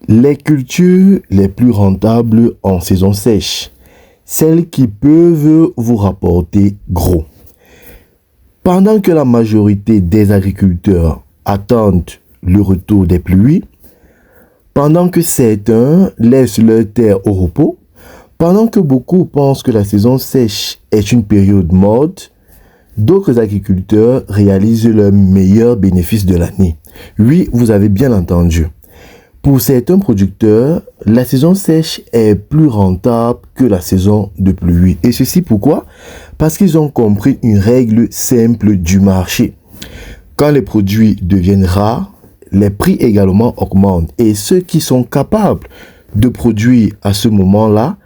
Les cultures les plus rentables en saison sèche, celles qui peuvent vous rapporter gros. Pendant que la majorité des agriculteurs attendent le retour des pluies, pendant que certains laissent leur terre au repos, pendant que beaucoup pensent que la saison sèche est une période morte, d'autres agriculteurs réalisent leurs meilleurs bénéfices de l'année. Oui, vous avez bien entendu. Pour certains producteurs, la saison sèche est plus rentable que la saison de pluie. Et ceci pourquoi? Parce qu'ils ont compris une règle simple du marché. Quand les produits deviennent rares, les prix également augmentent. Et ceux qui sont capables de produire à ce moment-là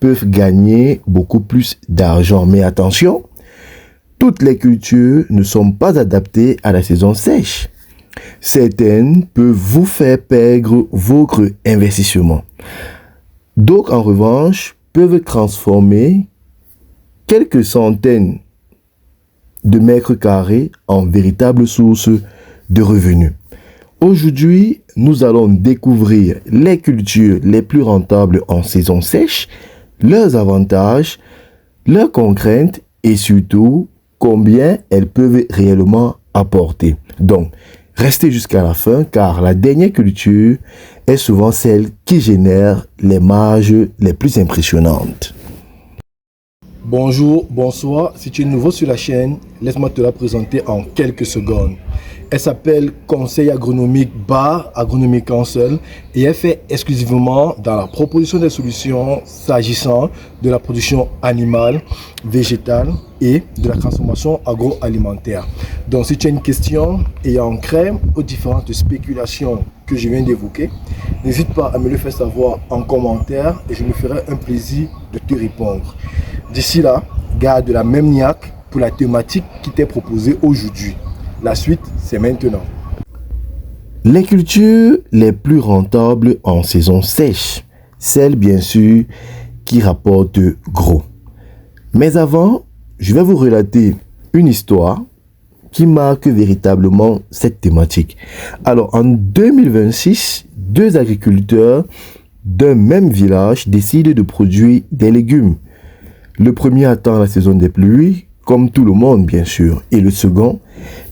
peuvent gagner beaucoup plus d'argent. Mais attention, toutes les cultures ne sont pas adaptées à la saison sèche. Certaines peuvent vous faire perdre votre investissement. D'autres, en revanche, peuvent transformer quelques centaines de mètres carrés en véritable source de revenus. Aujourd'hui, nous allons découvrir les cultures les plus rentables en saison sèche, leurs avantages, leurs contraintes et surtout combien elles peuvent réellement apporter. Donc, restez jusqu'à la fin car la dernière culture est souvent celle qui génère les marges les plus impressionnantes. Bonjour, bonsoir. Si tu es nouveau sur la chaîne, laisse-moi te la présenter en quelques secondes. Elle s'appelle Conseil agronomique Bar Agronomic Council et elle fait exclusivement dans la proposition des solutions s'agissant de la production animale, végétale et de la transformation agroalimentaire. Donc si tu as une question ayant trait aux différentes spéculations que je viens d'évoquer, n'hésite pas à me le faire savoir en commentaire et je me ferai un plaisir de te répondre. D'ici là, garde la même niaque pour la thématique qui t'est proposée aujourd'hui. La suite, c'est maintenant. Les cultures les plus rentables en saison sèche, celles bien sûr qui rapportent gros. Mais avant, je vais vous relater une histoire qui marque véritablement cette thématique. Alors, en 2026, deux agriculteurs d'un même village décident de produire des légumes. Le premier attend la saison des pluies, comme tout le monde bien sûr, et le second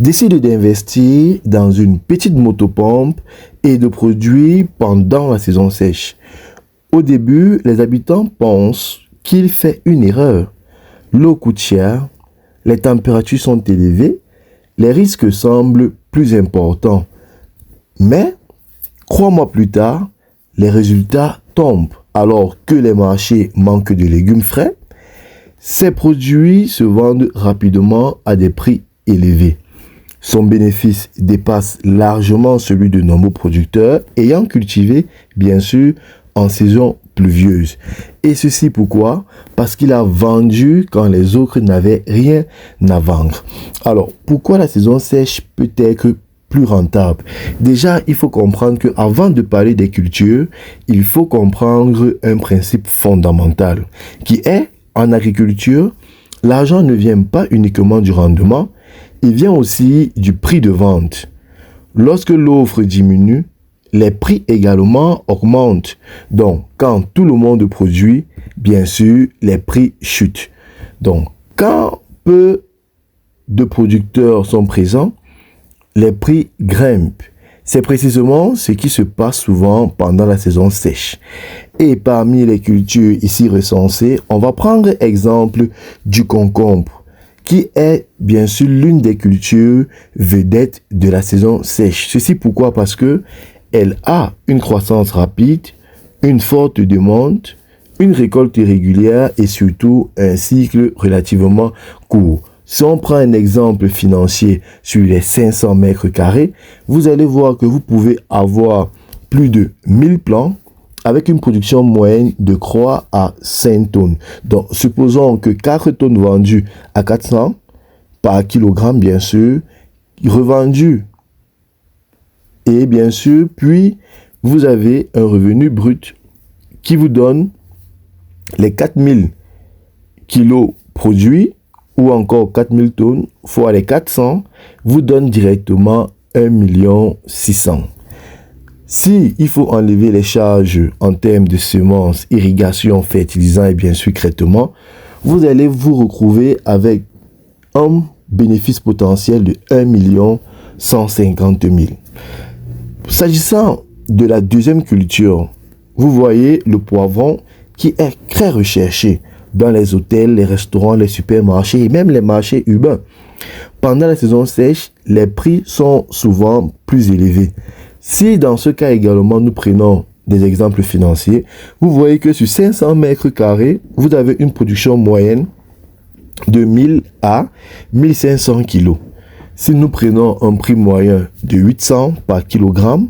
décide d'investir dans une petite motopompe et de produire pendant la saison sèche. Au début, les habitants pensent qu'il fait une erreur. L'eau coûte cher, les températures sont élevées, les risques semblent plus importants. Mais, 3 mois plus tard, les résultats tombent alors que les marchés manquent de légumes frais. Ces produits se vendent rapidement à des prix élevés. Son bénéfice dépasse largement celui de nombreux producteurs ayant cultivé, bien sûr, en saison pluvieuse. Et ceci pourquoi? Parce qu'il a vendu quand les autres n'avaient rien à vendre. Alors, pourquoi la saison sèche peut être plus rentable? Déjà, il faut comprendre qu'avant de parler des cultures, il faut comprendre un principe fondamental qui est en agriculture, l'argent ne vient pas uniquement du rendement, il vient aussi du prix de vente. Lorsque l'offre diminue, les prix également augmentent. Donc, quand tout le monde produit, bien sûr, les prix chutent. Donc, quand peu de producteurs sont présents, les prix grimpent. C'est précisément ce qui se passe souvent pendant la saison sèche. Et parmi les cultures ici recensées, on va prendre exemple du concombre, qui est bien sûr l'une des cultures vedettes de la saison sèche. Ceci pourquoi? Parce que elle a une croissance rapide, une forte demande, une récolte régulière et surtout un cycle relativement court. Si on prend un exemple financier sur les 500 mètres carrés, vous allez voir que vous pouvez avoir plus de 1000 plants avec une production moyenne de 3 à 5 tonnes. Donc, supposons que 4 tonnes vendues à 400 par kilogramme, bien sûr, revendues. Et bien sûr, puis vous avez un revenu brut qui vous donne les 4000 kilos produits ou encore 4000 tonnes fois les 400 vous donne directement 1 600 000. Si il faut enlever les charges en termes de semences, irrigation, fertilisants et bien sûr traitement, vous allez vous retrouver avec un bénéfice potentiel de 1 150 000. S'agissant de la deuxième culture, vous voyez le poivron qui est très recherché dans les hôtels, les restaurants, les supermarchés et même les marchés urbains. Pendant la saison sèche, les prix sont souvent plus élevés. Si dans ce cas également nous prenons des exemples financiers, vous voyez que sur 500 mètres carrés, vous avez une production moyenne de 1000 à 1500 kg. Si nous prenons un prix moyen de 800 par kilogramme,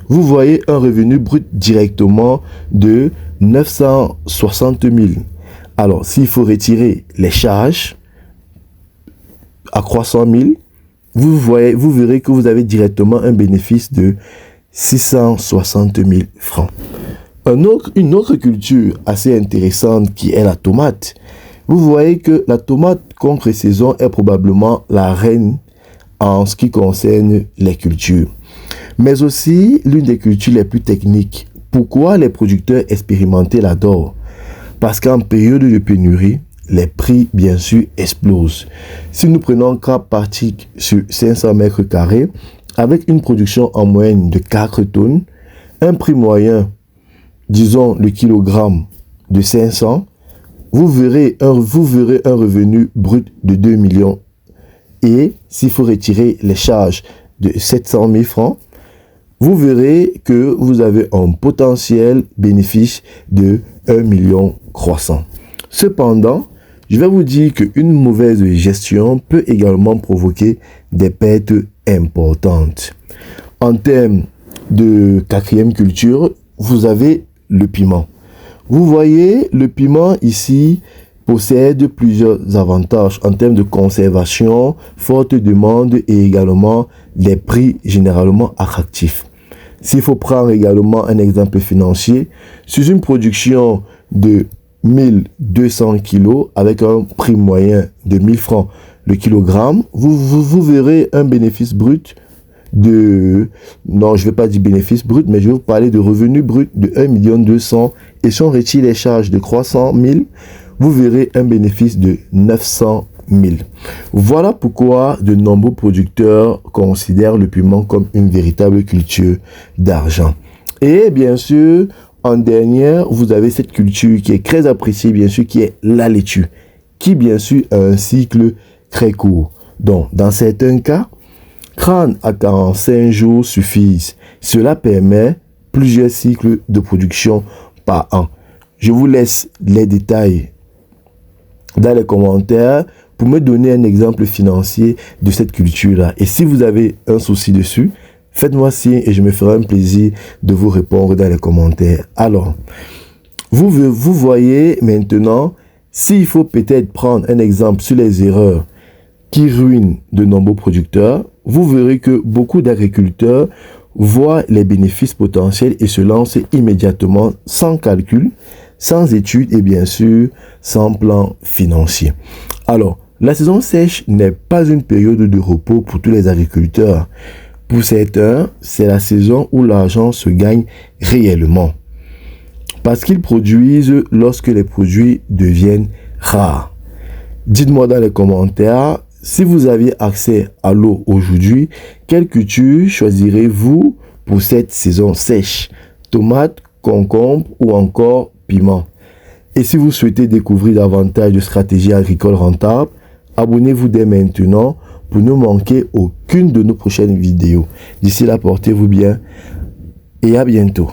vous voyez un revenu brut directement de 960 000. Alors, s'il faut retirer les charges à 300 000, vous verrez que vous avez directement un bénéfice de 660 000 francs. Une autre culture assez intéressante qui est la tomate. Vous voyez que la tomate contre-saison est probablement la reine en ce qui concerne les cultures. Mais aussi l'une des cultures les plus techniques. Pourquoi les producteurs expérimentés l'adorent? Parce qu'en période de pénurie, les prix, bien sûr, explosent. Si nous prenons cas pratique sur 500 mètres carrés, avec une production en moyenne de 4 tonnes, un prix moyen, disons le kilogramme de 500, vous verrez un revenu brut de 2 millions. Et s'il faut retirer les charges de 700 000 francs, vous verrez que vous avez un potentiel bénéfice de 1 million croissant. Cependant, je vais vous dire qu'une mauvaise gestion peut également provoquer des pertes importantes. En termes de quatrième culture, vous avez le piment. Vous voyez, le piment ici possède plusieurs avantages en termes de conservation, forte demande et également des prix généralement attractifs. S'il faut prendre également un exemple financier, sur une production de 1200 kg avec un prix moyen de 1000 francs le kilogramme, vous verrez un bénéfice brut de... Non, je ne vais pas dire bénéfice brut, mais je vais vous parler de revenu brut de 1 200 000. Et si on retire les charges de 300 000, vous verrez un bénéfice de 900 000. Voilà pourquoi de nombreux producteurs considèrent le piment comme une véritable culture d'argent. Et bien sûr, en dernière, vous avez cette culture qui est très appréciée, bien sûr, qui est la laitue, qui bien sûr a un cycle très court. Donc, dans certains cas, 30 à 45 jours suffisent. Cela permet plusieurs cycles de production par an. Je vous laisse les détails dans les commentaires pour me donner un exemple financier de cette culture-là. Et si vous avez un souci dessus, faites-moi signe et je me ferai un plaisir de vous répondre dans les commentaires. Alors, vous voyez maintenant, s'il faut peut-être prendre un exemple sur les erreurs qui ruinent de nombreux producteurs, vous verrez que beaucoup d'agriculteurs voient les bénéfices potentiels et se lancent immédiatement sans calcul, sans études et bien sûr sans plan financier. Alors, la saison sèche n'est pas une période de repos pour tous les agriculteurs. Pour certains, c'est la saison où l'argent se gagne réellement. Parce qu'ils produisent lorsque les produits deviennent rares. Dites-moi dans les commentaires, si vous aviez accès à l'eau aujourd'hui, quelle culture choisirez-vous pour cette saison sèche? Tomates, concombres ou encore piment? Et si vous souhaitez découvrir davantage de stratégies agricoles rentables, abonnez-vous dès maintenant pour ne manquer aucune de nos prochaines vidéos. D'ici là, portez-vous bien et à bientôt.